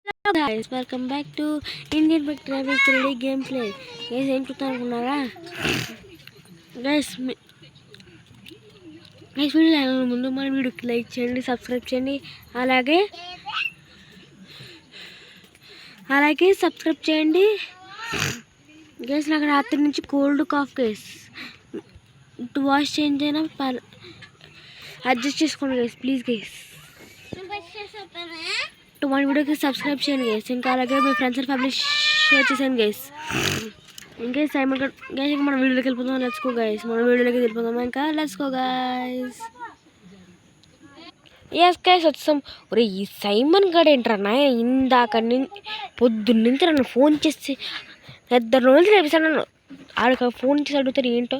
Hello guys, welcome back to Indian Bike Driving 3D gameplay. Guys, ఏం చూస్తున్నారా guys? Video ముందు మన వీడియోకి లైక్ చేయండి, సబ్స్క్రైబ్ చేయండి, అలాగే సబ్స్క్రైబ్ చేయండి. గైస్, నాకు రాత్రి నుంచి కోల్డ్ కాఫ్ గైస్. వాష్ చేంజ్ అయినా అడ్జస్ట్ చేసుకోండి గైస్, ప్లీజ్ గైస్. మన వీడియోకి సబ్స్క్రైబ్ చేయండి గైస్, ఇంకా అలాగే మీ ఫ్రెండ్స్ అండ్ ఫ్యామిలీ షేర్ చేసాను గైస్. ఇంకా సైమన్ గైస్, ఇంకా మన వీడియోలోకి వెళ్ళిపోతాం. లెట్స్ గో గైస్, మన వీడియోలోకి వెళ్ళిపోతాం. ఇంకా let's go guys. Yes guys, వచ్చాం. ఒరే, ఈ సైమన్ గడ్ ఏంట్రా నాయ, ఇందాక పొద్దున్నుంచి నన్ను ఫోన్ చేసి 2 రోజులు లేపిస్తాను. నన్ను ఆడికి ఫోన్ చేసి అడుగుతారు ఏంటో,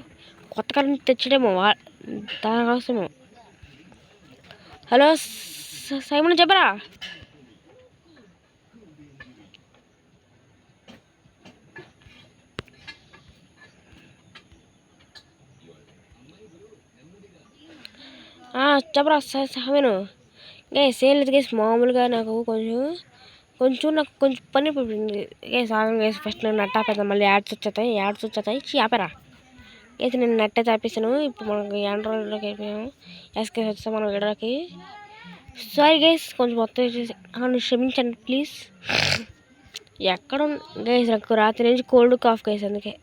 కొత్త కాలం తెచ్చడేమో దానికోసమో. హలో సైమన్, చెప్పరా? చెప్పరా సైమన్. గైస్, ఏం లేదు గైస్, మామూలుగా నాకు కొంచెం పని పడింది గైస్. ఆగం గైస్, ఫస్ట్ నేను నెట్ ఆపేద్దాం, మళ్ళీ యాడ్స్ వచ్చేస్తాయి. ఆపేరా గైస్, నేను నెట్ అయితే ఆపేసాను. ఇప్పుడు మనకి ఆండ్రాయిడ్లోకి అయిపోయాము. ఎస్ గైస్, వచ్చాం మన వీడియోకి. సారీ గైస్, కొంచెం మొత్తం క్షమించండి ప్లీజ్. ఎక్కడ గైస్, నాకు రాత్రి నుంచి కోల్డ్ కాఫ్ గైస్, అందుకే.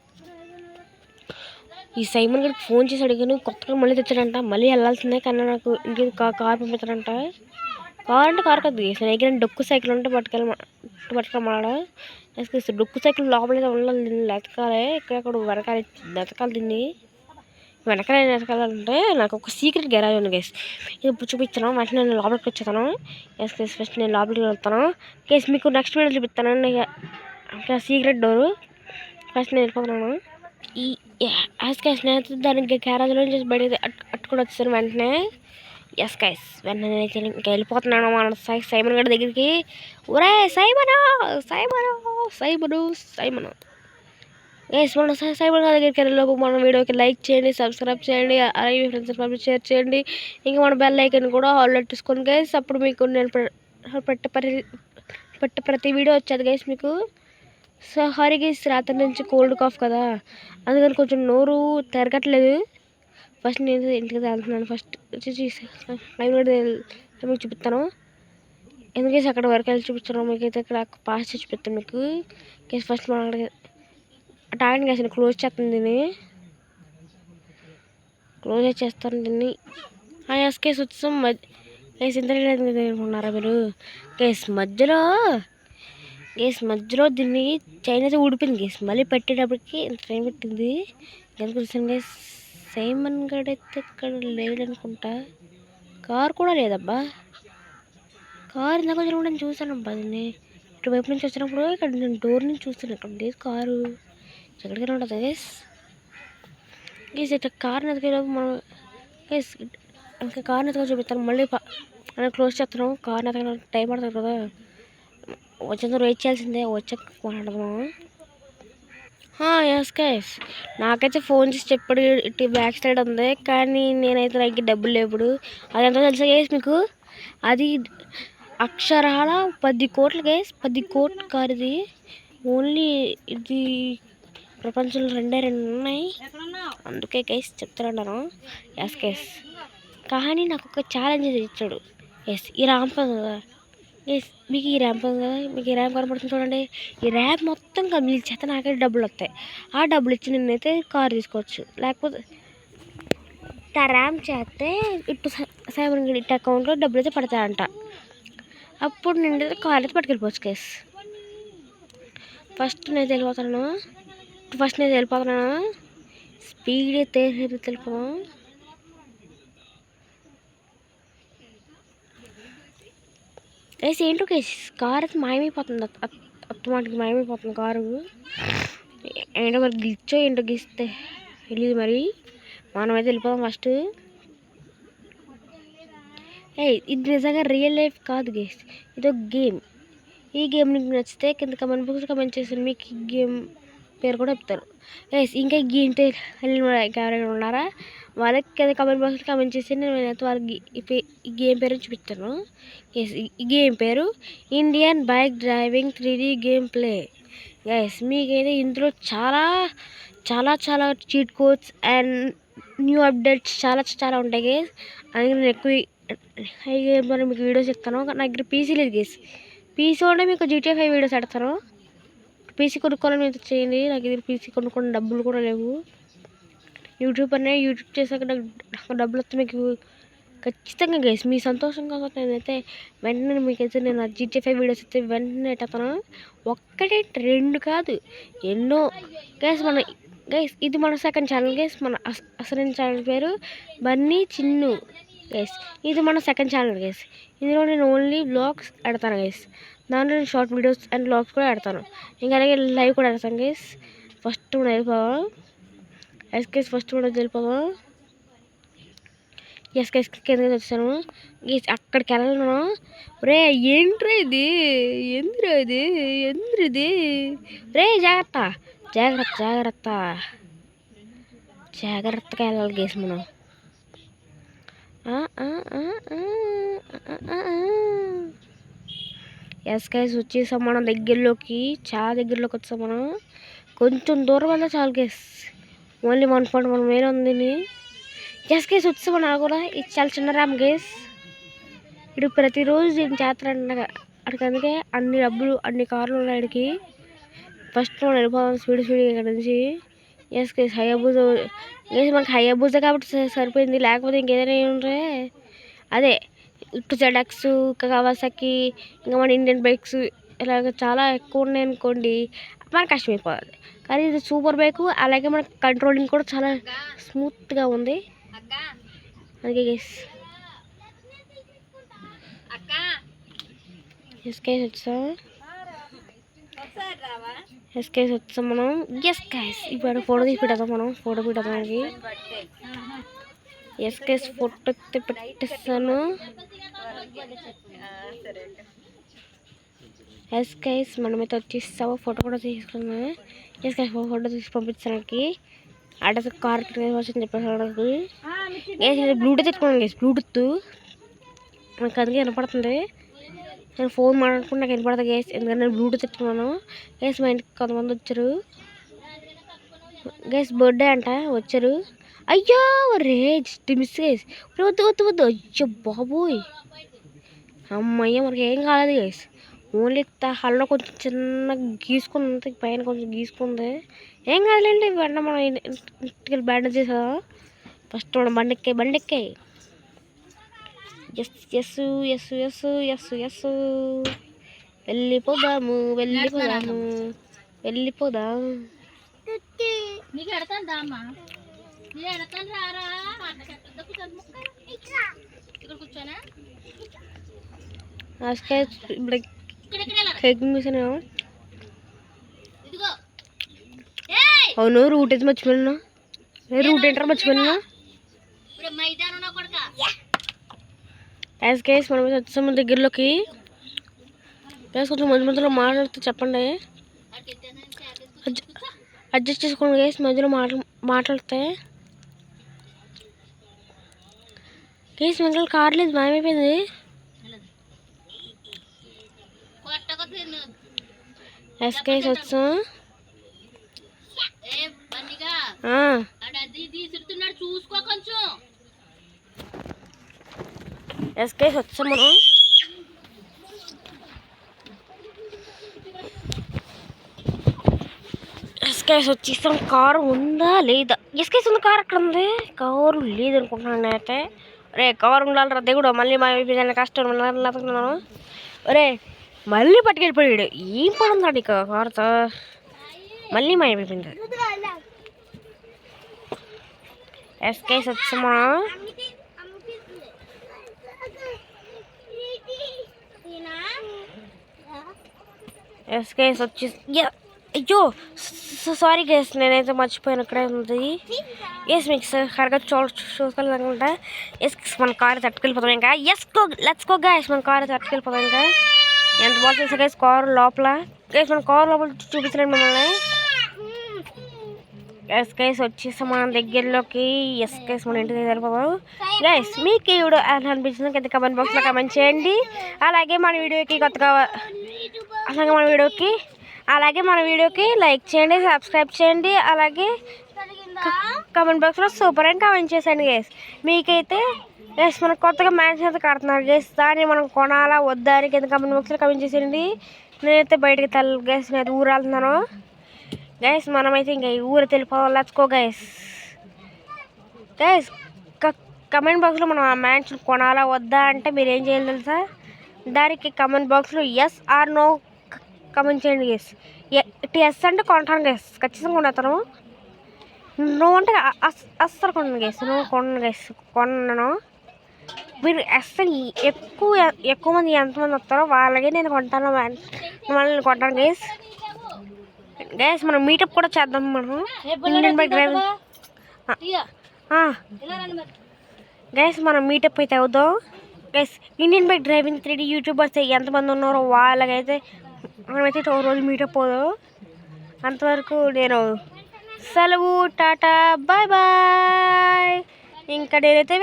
ఈ సైమన్ గడికి ఫోన్ చేసి అడిగాను, కొత్తగా మళ్ళీ తెచ్చాడంట. మళ్ళీ వెళ్ళాల్సిందే, కానీ నాకు ఇంకేం కార్ పంపిస్తాడంట. కార్ అంటే కార్ కాదు గైస్, నేను డొక్కు సైకిల్ ఉంటే పట్టుకెళ్ళమన్నాడు. డొక్కు సైకిల్ లోపలైతే ఉండాలి, దీన్ని వెతకాలి. ఇక్కడెక్కడ వెతకాలి దీన్ని. వెతకాలంటే నాకు ఒక సీక్రెట్ గ్యారేజ్ ఉంది గైస్, ఇది ఇప్పుడు చూపిస్తాను. వెంటనే నేను లోపలికి వచ్చేస్తాను. ఎస్ గైస్, ఫస్ట్ నేను లోపలికి వెళ్తాను గైస్. మీకు నెక్స్ట్ వీడియో చూపిస్తాను ఇంకా సీక్రెట్ డోరు. ఫస్ట్ నేను వెళ్ళిపోతున్నాను. ఈ ఎస్ గైస్, నేను దానికి గ్యారేజ్లో చేసి బయట అట్టుకొని వచ్చేసాను వెంటనే. ఎస్ గైస్, వెంటనే ఇంకా వెళ్ళిపోతున్నాను మన సైమన్ గడి దగ్గరికి. ఒరే సైమను గైస్, మన సైమన్ గడి దగ్గరికి వెళ్ళేలోపు మన వీడియోకి లైక్ చేయండి, సబ్స్క్రైబ్ చేయండి, అలాగే మీ ఫ్రెండ్స్ ఫ్యామిలీ షేర్ చేయండి. ఇంకా మన బెల్ ఐకాన్ కూడా ఆల్ పెట్టుకోండి గైస్. అప్పుడు మీకు నేను పెట్టే ప్రతి వీడియో వచ్చేది గైస్ మీకు. సో సారీ గైస్, రాత్రి నుంచి కోల్డ్ కాఫ్ కదా, అందుకని కొంచెం నోరు తిరగట్లేదు. ఫస్ట్ నేను ఇంటికి వెళ్తున్నాను. ఫస్ట్ వచ్చేసి మీకు చూపిస్తాను. ఎందుకేసి అక్కడ వరకు వెళ్ళి చూపిస్తాను మీకైతే. ఇక్కడ పాస్ చేసి చూపిస్తాను మీకు. కేసు ఫస్ట్ మనం అక్కడికి టాయిన్ కేసు క్లోజ్ చేస్తాను, దీన్ని క్లోజ్ చేస్తాను దీన్ని. ఎస్ కేసు వచ్చాం. కేసు ఇంత అనుకున్నారా మీరు? కేసు మధ్యలో దీన్ని చైన్ అయితే ఊడిపోయింది కేసు. మళ్ళీ పెట్టేటప్పటికి ఇంత టైం పెట్టింది. ఎందుకు చూసాను కేసు, సైమన్ గడ్ అయితే ఇక్కడ లేదనుకుంటా. కార్ కూడా లేదబ్బా. కార్ ఇందాక వచ్చినప్పుడు నేను చూసానబ్బా దీన్ని. ఇటువైపు నుంచి వచ్చినప్పుడు ఇక్కడ నేను డోర్ నుంచి చూస్తాను, ఇక్కడ లేదు కారు. ఎక్కడికైనా ఉంటుంది గైస్. ఇట్లా కార్ని ఎదగేలోపు మనం గైస్ ఇంకా కార్ని ఎదగ చూపిస్తాను. మళ్ళీ క్లోజ్ చేస్తున్నాం. కార్ని ఎదగ టైం పడుతుంది కదా, వచ్చేంత వెయిట్ చేయాల్సిందే. వచ్చాక మాట్లాడదాము. ఎస్ గైస్, నాకైతే ఫోన్ చేసి చెప్పాడు ఇటు బ్యాక్ సైడ్ ఉంది, కానీ నేనైతే నాకు డబ్బులు లేవు. అది ఎంతో తెలుసా గైస్ మీకు? అది అక్షరాల 10 కోట్లు గైస్, 10 కోట్లు కార్ ఇది. ఓన్లీ ఇది ప్రపంచంలో 2 ఉన్నాయి, అందుకే గైస్ చెప్తాను. ఎస్ గైస్, కానీ నాకు ఒక ఛాలెంజ్ ఇచ్చాడు. ఎస్, ఈ ర్యాంప్ కదా గైస్, మీకు ఈ ర్యాంప్ కదా, మీకు ఈ ర్యాంప్ కనపడుతుంది చూడండి. ఈ ర్యాంప్ మొత్తం కంప్లీట్ చేస్తే నాకైతే డబ్బులు వస్తాయి. ఆ డబ్బులు ఇచ్చి నేనైతే కార్ తీసుకోవచ్చు. లేకపోతే ఆ ర్యాంప్ చేస్తే ఇటు సైమన్ గడి ఇటు అకౌంట్లో డబ్బులు అయితే పడతాయంట. అప్పుడు నేనైతే కార్ అయితే పట్టుకెళ్ళిపోవచ్చు గైస్. ఫస్ట్ నేను వెళ్ళిపోతున్నాను. స్పీడ్ అయితే వెళ్ళిపోతాను. గైస్ ఏంటో గైస్, కార్ అయితే మాయమైపోతుంది, అత్తమాటికి మాయమైపోతుంది కారు. ఏంటో మరి గిచ్చో ఏంటో గీస్తే తెలియదు మరి. మనమైతే వెళ్ళిపోదాం ఫస్ట్. ఇది నిజంగా రియల్ లైఫ్ కాదు గైస్, ఇది ఒక గేమ్. ఈ గేమ్ మీకు నచ్చితే కింద కమెంట్ చేసి మీకు ఈ గేమ్ పేరు కూడా చెప్తారు గైస్. ఇంకా గేమ్తో ఎవరైనా ఉన్నారా? వాళ్ళకి కింద కామెంట్ బాక్స్లో కామెంట్ చేసి నేనైతే వాళ్ళకి ఈ గేమ్ పేరు చూపిస్తాను. ఈ గేమ్ పేరు Indian bike driving 3D game play. Guys మీకైతే ఇందులో చాలా చాలా చాలా cheat codes and new updates చాలా ఉంటాయి గైస్. అందుకే నేను ఎక్కువ ఈ గేమ్ ద్వారా మీకు వీడియోస్ ఇస్తాను. నా దగ్గర పీసీ లేదు గైస్. పీసీ ఉంటే మీకు GTA 5 వీడియోస్ పెడతాను. పీసీ కొనుక్కోవాలని మీరు చేయండి. నాకు దగ్గర పీసీ కొనుక్కోవడం డబ్బులు కూడా లేవు. యూట్యూబ్ చేశాక నాకు డబ్బులు వస్తే మీకు ఖచ్చితంగా గైస్ మీ సంతోషం కోసం నేనైతే వెంటనే మీకైతే నేను GTA 5 వీడియోస్ అయితే వెంటనే ఎట్టతాను. ఒక్కటే 2 కాదు ఎన్నో గైస్ ఇది మన సెకండ్ ఛానల్ గైస్. మన అసలైన ఛానల్ పేరు బన్నీ చిన్ను గైస్. ఇది మన సెకండ్ ఛానల్ గైస్. ఇందులో నేను ఓన్లీ వ్లాగ్స్ పెడతాను గైస్. దాంట్లో నేను షార్ట్ వీడియోస్ అండ్ వ్లాగ్స్ కూడా పెడతాను. ఇంకా అలాగే లైవ్ కూడా పెడతాను గైస్. ఫస్ట్ కూడా వెళ్ళిపోవా గైస్. ఫస్ట్ కూడా వెళ్ళిపోవా గైస్. కిందకి వచ్చాను గైస్. అక్కడికి వెళ్ళను. రే ఏంట్రా ఇది, ఎందుది రే జాగ్రత్తగా వెళ్ళాలి గైస్ మనం. గైస్ వచ్చేసాం మనం దగ్గరలోకి, చాలా దగ్గరలోకి వచ్చాం మనం. కొంచెం దూరం వల్ల చాలు గైస్. ఓన్లీ 1.1 వేలు ఉంది. గైస్ వచ్చాము నాకు కూడా. ఇది చాలా చిన్న ర్యామ్ గైస్. ఇప్పుడు ప్రతిరోజు దీన్ని చేస్తారంట అక్కడికి. అందుకే అన్ని డబ్బులు అన్ని కార్లు ఉన్నాయి అక్కడికి. ఫస్ట్ మనం వెళ్ళిపోదాం స్పీడ్ ఇక్కడ నుంచి. Guys హయాబుజా guys. మనకి హయాబుజా కాబట్టి సరిపోయింది. లేకపోతే ఇంకేదైనా ఉంటే అదే ఇటు ZX కవాసాకి ఇంకా మన ఇండియన్ బైక్స్ ఇలాగ చాలా ఎక్కువ ఉన్నాయి అనుకోండి, మనకు కష్టమైపోతుంది. కానీ ఇది సూపర్ బైక్. అలాగే మన కంట్రోలింగ్ కూడా చాలా స్మూత్గా ఉంది. అందుకే గైస్ వచ్చాం మనం. గైస్ ఇప్పుడు ఫోటో తీసి పెట్టేద్దాం మనం. ఫోటో పెట్టడానికి గైస్ ఫోటో పెట్టేస్తాను. గైస్ మనమైతే వచ్చేస్తాము. ఫోటో కూడా తీసుకున్నాను. గైస్ ఫోటో తీసి పంపించడానికి అడ్రస్ కార్ వచ్చని చెప్పేసి గైస్ బ్లూటూత్ ఎత్తుకున్నాను గైస్. బ్లూటూత్ నాకు అందుకే వినపడుతుంది. నేను ఫోన్ మాట్లాడుకుంటే నాకు వినపడుతుంది గైస్, ఎందుకంటే నేను బ్లూటూత్ ఎత్తుకున్నాను గైస్. మా ఇంటికి కొంతమంది వచ్చారు గైస్. బర్త్డే అంట వచ్చారు. అయ్యో రే జస్ట్ మిస్ గైస్. వద్దు అయ్యో బాబోయ్. అమ్మయ్య మనకి ఏం కాలేదు గైస్. ఓన్లీ హల్లో కొంచెం చిన్న గీసుకుంది, పైన కొంచెం గీసుకుంది. ఏం కాదులేండి. వెంట మనం ఇంటికి బ్యాండేజ్ చేసా. ఫస్ట్ మనం బండెక్కాయి. ఎస్ వెళ్ళిపోదాము. అవును రూట్ అయితే మర్చిపోయినా. రూట్ ఏంటారా మర్చిపోయినా. గైస్ మనం వచ్చాము దగ్గరలోకి. గైస్ కొంచెం మధ్యలో మాట్లాడుతూ చెప్పండి. అడ్జస్ట్ చేసుకోండి గైస్ మధ్యలో మాట్లాడితే. గైస్ వెనకాల కార్ లేదు, మాయమైపోయింది. గైస్ వచ్చాం. గైస్ వచ్చాం మనం. గైస్ వచ్చేసాం. కారు ఉందా లేదా? గైస్ ఉంది. కారు అక్కడ ఉంది. కారు లేదనుకుంటున్నాను నేనైతే. రే కారు ఉండాలి రా దేవుడు. మళ్ళీ మా కష్టం అనుకున్నాను. రే మళ్ళీ పట్టుకెళ్ళిపోయాడు. ఏం పడుందాడు ఇక కారుతో. మళ్ళీ మాయమైపోయింది. గైస్ వచ్చామా. గైస్ వచ్చి అయ్యో సారీ గైస్ నేనైతే మర్చిపోయాను. ఇక్కడే ఉంది. ఎస్ మీకు కరెక్ట్గా చూసుకోవాలనుకుంటా. ఎస్ మన కారు తట్టుకెళ్ళిపోతాం ఇంకా. Let's go guys. మన కారు తట్టుకెళ్ళిపోతాం ఇంకా. ఎంత బాగా తెలుసా గైస్ కారు లోపల. గైస్ మన కారు లోపల చూపించలేండి మిమ్మల్ని. ఎస్ గైస్ వచ్చేసాం మన దగ్గరలోకి. ఎస్ గైస్ మన ఇంటి దగ్గర గైస్. మీకు ఈ వీడియో ఎలా అనిపించిందో కింద కమెంట్ బాక్స్లో కమెంట్ చేయండి. అలాగే మన వీడియోకి మన వీడియోకి లైక్ చేయండి, సబ్స్క్రైబ్ చేయండి. అలాగే కమెంట్ బాక్స్లో సూపర్ అని కమెంట్ చేసేయండి గైస్. మీకైతే గైస్ మనకు కొత్తగా మ్యాన్షన్ అయితే కడుతున్నారు గైస్. దాన్ని మనం కొనాలా వద్దా అని కింద కమెంట్ బాక్స్లో కమెంట్ చేసేయండి. నేనైతే బయటకి గైస్, నేను ఊరు వెళ్తున్నాను గైస్. మనమైతే ఇంకా ఈ ఊరు వెళ్ళిపోవాలి. Let's go guys. కమెంట్ బాక్స్లో మనం ఆ మ్యాన్షన్ కొనాలా వద్దా అంటే మీరు ఏం చేయాలి తెలుసా? దానికి కమెంట్ బాక్స్లో ఎస్ ఆర్ నో కమెంట్ చేయండి గైస్. ఎస్ అంటే కొంటాను గైస్, ఖచ్చితంగా కొనేస్తాను. నో అంటే అస్సలు కొన్నాను గైస్. నో కొన్నాను గైస్, కొన్నాను. మీరు అస్సలు ఎక్కువ మంది ఎంతమంది వస్తారో వాళ్ళకి నేను కొంటాను, వాళ్ళని కొంటాను గైస్. గైస్ మనం మీటప్ కూడా చేద్దాం. మనం ఇండియన్ బైక్ డ్రైవింగ్ గైస్ మనం మీటప్ అయితే అవుదాం guys. Indian bike driving 3D YouTubers ఎంతమంది ఉన్నారో వాళ్ళకైతే మనమైతే రోజు మీటప్ అవుదాం. అంతవరకు నేను సెలవు, టాటా, బాయ్ బాయ్. ఇంకా నేనైతే